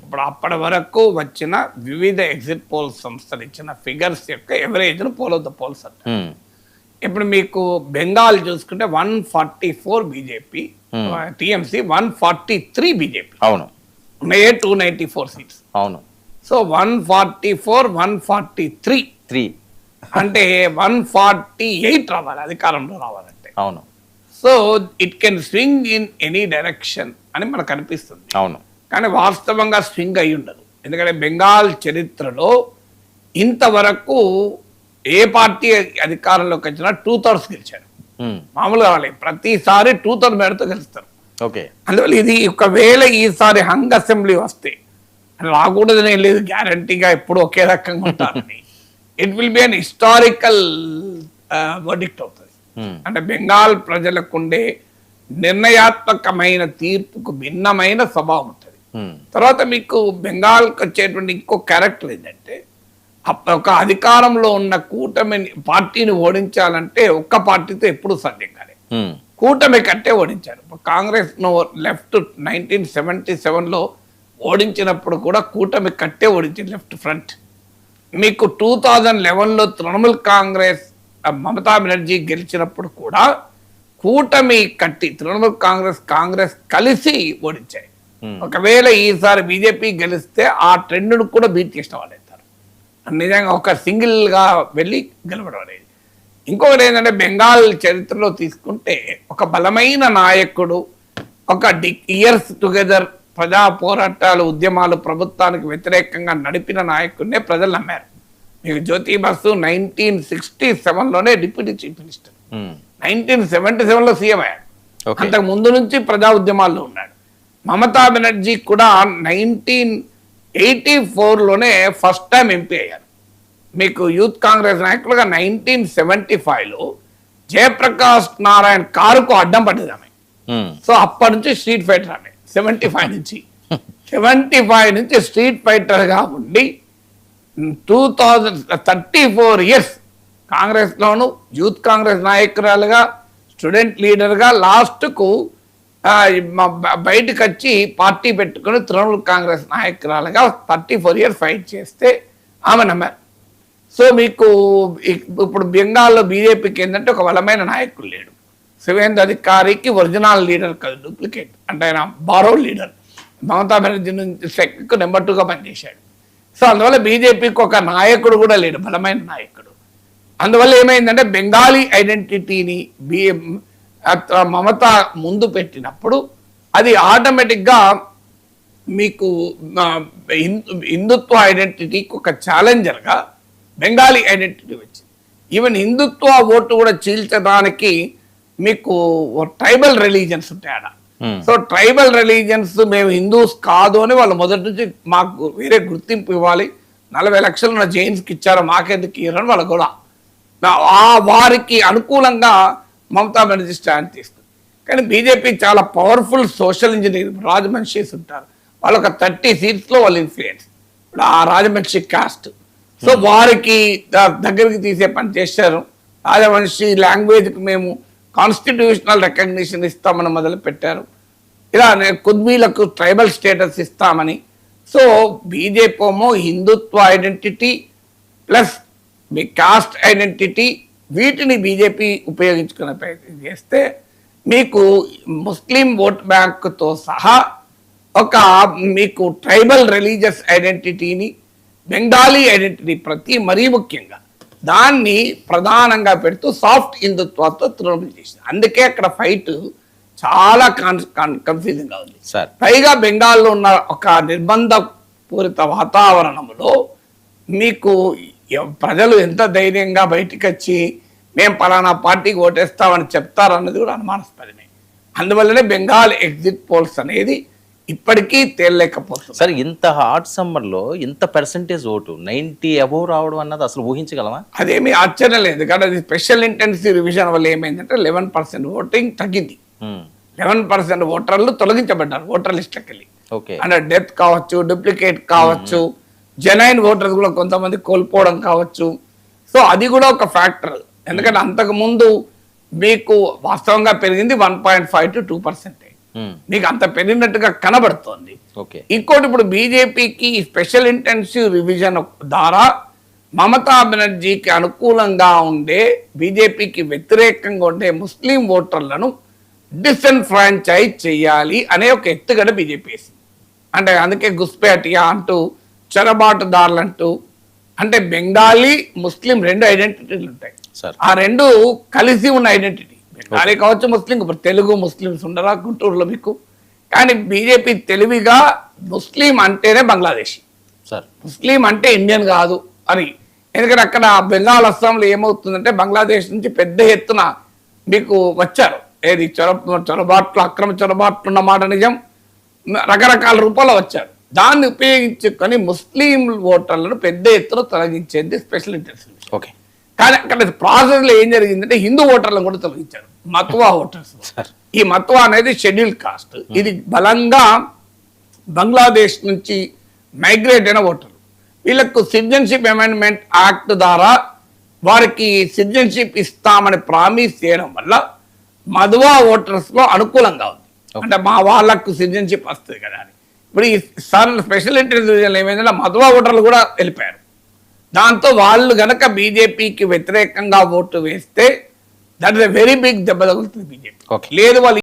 ఇప్పుడు అప్పటి వరకు వచ్చిన వివిధ ఎగ్జిట్ పోల్ సంస్థలు ఇచ్చిన ఫిగర్స్ యొక్క average poll of the polls అంటారు. ఇప్పుడు మీకు బెంగాల్ చూసుకుంటే 144 బీజేపీ, టిఎంసీ 143 బీజేపీ. అవును, 294 సీట్స్. అవును. సో 144 143 అంటే 148 రావాలి అధికారంలో రావాలంటే. అవును. So it can swing in any direction అని మనకు అనిపిస్తుంది. అవును, కానీ వాస్తవంగా స్వింగ్ అయి ఉండదు. ఎందుకంటే బెంగాల్ చరిత్రలో ఇంతవరకు ఏ పార్టీ అధికారంలోకి వచ్చినా 2/3 గెలిచారు. మామూలుగా వాళ్ళు ప్రతిసారి 2/3 మేరతో గెలుస్తారు. అందువల్ల ఇది ఒకవేళ ఈసారి హంగ్ అసెంబ్లీ వస్తే రాకూడదని లేదు, గ్యారంటీగా ఎప్పుడు ఒకే రకంగా ఉంటారని it will be an historical verdict అవుతుంది. అంటే బెంగాల్ ప్రజలకు ఉండే నిర్ణయాత్మకమైన తీర్పుకు భిన్నమైన స్వభావం ఉంటుంది. తర్వాత మీకు బెంగాల్కి వచ్చేటువంటి ఇంకో క్యారెక్టర్ ఏంటంటే ఒక అధికారంలో ఉన్న కూటమి పార్టీని ఓడించాలంటే ఒక్క పార్టీతో ఎప్పుడు సాధ్యం కాలే. కూటమి కట్టే ఓడించారు. కాంగ్రెస్ లెఫ్ట్ 1977లో ఓడించినప్పుడు కూడా కూటమి కట్టే ఓడించింది లెఫ్ట్ ఫ్రంట్. మీకు 2011లో తృణమూల్ కాంగ్రెస్ మమతా బెనర్జీ గెలిచినప్పుడు కూడా కూటమి కట్టి తృణమూల్ కాంగ్రెస్ కలిసి ఓడించాయి. ఒకవేళ ఈసారి బీజేపీ గెలిస్తే ఆ ట్రెండ్ను కూడా బీట్ చేసిన వాళ్ళు అవుతారు. నిజంగా ఒక సింగిల్గా వెళ్ళి గెలవడం అనేది. ఇంకొకటి ఏంటంటే బెంగాల్ చరిత్రలో తీసుకుంటే ఒక బలమైన నాయకుడు, ఒక ఇయర్స్ టుగెదర్ ప్రజా పోరాటాలు ఉద్యమాలు ప్రభుత్వానికి వ్యతిరేకంగా నడిపిన నాయకుడినే ప్రజలు నమ్మారు. మీకు జ్యోతి బసు 1967లోనే డిప్యూటీ చీఫ్ మినిస్టర్, 1977లో సీఎం అయ్యాడు. అంతకు ముందు నుంచి ప్రజా ఉద్యమాల్లో ఉన్నాడు. మమతా బెనర్జీ కూడా 1984లోనే ఫస్ట్ టైం ఎంపీ అయ్యారు. మీకు యూత్ కాంగ్రెస్ నాయకులుగా 1975లో జయప్రకాష్ నారాయణ కారుకు అడ్డం పడ్డది ఆమె. సో అప్పటి నుంచి స్ట్రీట్ ఫైటర్ ఆమె 75 నుంచి స్ట్రీట్ ఫైటర్ గా ఉండి 34 ఇయర్స్ కాంగ్రెస్ లోను యూత్ కాంగ్రెస్ నాయకురాలుగా స్టూడెంట్ లీడర్గా లాస్ట్కు బయటకు వచ్చి పార్టీ పెట్టుకుని తృణమూల్ కాంగ్రెస్ నాయకురాలుగా 34 ఇయర్స్ ఫైట్ చేస్తే ఆమె నమ్మారు. సో మీకు ఇప్పుడు బెంగాల్లో బీజేపీకి ఏంటంటే ఒక బలమైన నాయకుడు లేడు. శివేంద్ర అధికారికి ఒరిజినల్ లీడర్ కాదు, డూప్లికేట్. అంటే ఆయన బారో లీడర్. మమతా బెనర్జీ నుంచి సెక్కు నెంబర్ 2గా పనిచేశాడు. సో అందువల్ల బీజేపీకి ఒక నాయకుడు కూడా లేడు, బలమైన నాయకుడు. అందువల్ల ఏమైందంటే బెంగాలీ ఐడెంటిటీని మమత ముందు పెట్టినప్పుడు అది ఆటోమేటిక్గా మీకు హిందుత్వ ఐడెంటిటీకి ఒక ఛాలెంజర్గా బెంగాలీ ఐడెంటిటీ వచ్చింది. ఈవెన్ హిందుత్వ ఓటు కూడా చీల్చడానికి మీకు ట్రైబల్ రిలీజియన్స్ ఉంటాయి ఆడ. సో ట్రైబల్ రిలీజియన్స్ మేము హిందూస్ కాదు అని వాళ్ళు మొదటి నుంచి మాకు వేరే గుర్తింపు ఇవ్వాలి, 40 లక్షలు నా జైన్స్కి ఇచ్చారు మాకెందుకు ఇవ్వరని వాళ్ళ కూడా వారికి అనుకూలంగా మమతా బెనర్జీ స్టాండ్ తీసుకుంది. కానీ బీజేపీ చాలా పవర్ఫుల్ సోషల్ ఇంజనీర్ రాజమనిషిస్ ఉంటారు. వాళ్ళు ఒక 30 సీట్స్లో వాళ్ళు ఇన్ఫ్లుయెన్స్. ఇప్పుడు ఆ రాజమనిషి కాస్ట్, సో వారికి దగ్గరికి తీసే పని చేశారు. రాజవంశీ లాంగ్వేజ్కి మేము కాన్స్టిట్యూషనల్ రికగ్నిషన్ ఇస్తామని మొదలు పెట్టారు. ఇలా కుద్మీలకు ట్రైబల్ స్టేటస్ ఇస్తామని. సో బీజేపీ ఏమో హిందుత్వ ఐడెంటిటీ ప్లస్ మీ కాస్ట్ ఐడెంటిటీ వీటిని బీజేపీ ఉపయోగించుకునే ప్రయత్నం చేస్తే మీకు ముస్లిం ఓట్ బ్యాంక్తో సహా ఒక మీకు ట్రైబల్ రిలీజియస్ ఐడెంటిటీని, బెంగాలీ ఐడెంటిటీ మరీ ముఖ్యంగా దాన్ని ప్రధానంగా పెడుతూ సాఫ్ట్ హిందుత్వాతో తృణమూల్ చేసింది. అందుకే అక్కడ ఫైట్ చాలా కన్ఫ్యూజింగ్ గా ఉంది. పైగా బెంగాల్లో ఉన్న ఒక నిర్బంధ పూరిత వాతావరణంలో మీకు ప్రజలు ఎంత ధైర్యంగా బయటికి వచ్చి మేము పలానా పార్టీకి ఓటేస్తామని చెప్తారన్నది కూడా అనుమానాస్పదమే. అందువల్లనే బెంగాల్ ఎగ్జిట్ పోల్స్ అనేది ఇప్పటికీ తేలలేకపోతుంది. సార్, ఇంత హాట్ సమ్మర్ లో ఇంత పర్సెంటేజ్ ఓటు 90 అబోవ్ రావడం అన్నది అసలు ఊహించగలమా? అదేమీ ఆశ్చర్యం లేదు. కానీ అది స్పెషల్ ఇంటెన్సివ్ రివిజన్ వల్ల ఏమైందంటే 11% ఓటింగ్ తగ్గింది. 11% ఓటర్లు తొలగించబడ్డారు ఓటర్ లిస్ట్కి వెళ్ళి. అంటే డెత్ కావచ్చు, డూప్లికేట్ కావచ్చు, జెన్యున్ ఓటర్స్ కూడా కొంతమంది కోల్పోవడం కావచ్చు. సో అది కూడా ఒక ఫ్యాక్టర్. ఎందుకంటే అంతకు ముందు మీకు వాస్తవంగా పెరిగింది 1.5 to 2%. మీకు అంత పెరిగినట్టుగా కనబడుతోంది. ఓకే. ఇంకోటి ఇప్పుడు బీజేపీకి స్పెషల్ ఇంటెన్సివ్ రివిజన్ ద్వారా మమతా బెనర్జీకి అనుకూలంగా ఉండే, బీజేపీకి వ్యతిరేకంగా ఉండే ముస్లిం ఓటర్లను డిస్ఎన్ఫ్రాంచైజ్ చేయాలి అనే ఒక ఎత్తుగడ బీజేపీ వేసింది. అంటే అందుకే గుస్పేటియా అంటూ, చొరబాటుదారులు అంటూ, అంటే బెంగాలీ ముస్లిం 2 ఐడెంటిటీలు ఉంటాయి. ఆ 2 కలిసి ఉన్న ఐడెంటిటీ. బెంగాలీ కావచ్చు, ముస్లిం. ఇప్పుడు తెలుగు ముస్లిమ్స్ ఉండరా గుంటూరులో మీకు? కానీ బీజేపీ తెలివిగా ముస్లిం అంటేనే బంగ్లాదేశీ, ముస్లిం అంటే ఇండియన్ కాదు అని. ఎందుకంటే అక్కడ బెంగాల్, అస్సాంలో ఏమవుతుందంటే బంగ్లాదేశ్ నుంచి పెద్ద ఎత్తున మీకు వచ్చారు. ఏది చొరబాట్లు, అక్రమ చొరబాట్లు ఉన్న మాట నిజం, రకరకాల రూపాల్లో వచ్చారు. దాన్ని ఉపయోగించుకొని ముస్లిం ఓటర్లను పెద్ద ఎత్తున తొలగించేది స్పెషల్ ఇంటెన్సివ్. ఓకే. కానీ అక్కడ ప్రాసెస్ లో ఏం జరిగిందంటే హిందూ ఓటర్లను కూడా తొలగించారు, మత్వా ఓటర్స్. ఈ మత్వా అనేది షెడ్యూల్ కాస్ట్. ఇది బలంగా బంగ్లాదేశ్ నుంచి మైగ్రేట్ అయిన ఓటర్లు. వీళ్ళకు సిటిజన్షిప్ అమెండ్మెంట్ యాక్ట్ ద్వారా వారికి సిటిజన్షిప్ ఇస్తామని ప్రామిస్ చేయడం వల్ల మధువా ఓటర్స్ లో అనుకూలంగా ఉంది. అంటే మా వాళ్ళకు సిటిజన్షిప్ వస్తుంది కదా అని. ఇప్పుడు ఈ స్పెషల్ ఇంటెన్సివ్ ఏమైందంటే మధువా ఓటర్లు కూడా వెళ్ళిపోయారు. దాంతో వాళ్ళు గనక బీజేపీకి వ్యతిరేకంగా ఓటు వేస్తే that is a very big దెబ్బ తగులుతుంది బీజేపీ. లేదు వాళ్ళు